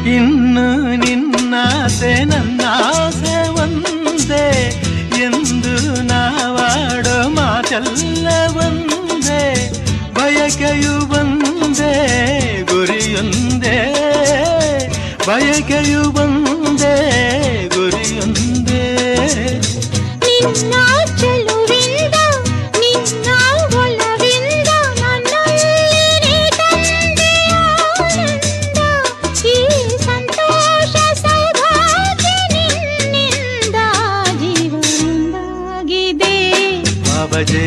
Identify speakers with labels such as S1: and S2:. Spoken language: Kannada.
S1: ಇನ್ನು ನಿನ್ನಾಸೆ ನನ್ನಾಸೆ ಒಂದೇ ಎಂದು ನಾವಾಡೋ ಮಾತೆಲ್ಲ ಒಂದೇ, ಬಯಕೆಯು ಒಂದೇ ಗುರಿಯೊಂದೇ, ಬಯಕೆಯು ಒಂದೇ ಗುರಿಯೊಂದೇ.
S2: ನಿನ್ನ ಚೆಲುವಿಂದ ನಿನ್ನ ಒಲವಿಂದ ನನ್ನಲ್ಲಿ ತಂದೆ ಆನಂದ, ಈ ಸಂತೋಷ ಸೌಭಾಗ್ಯ ನಿನ್ನಿಂದ ಜೀವನದಾಗಿದೆ.
S1: ಬಾಬಜೆ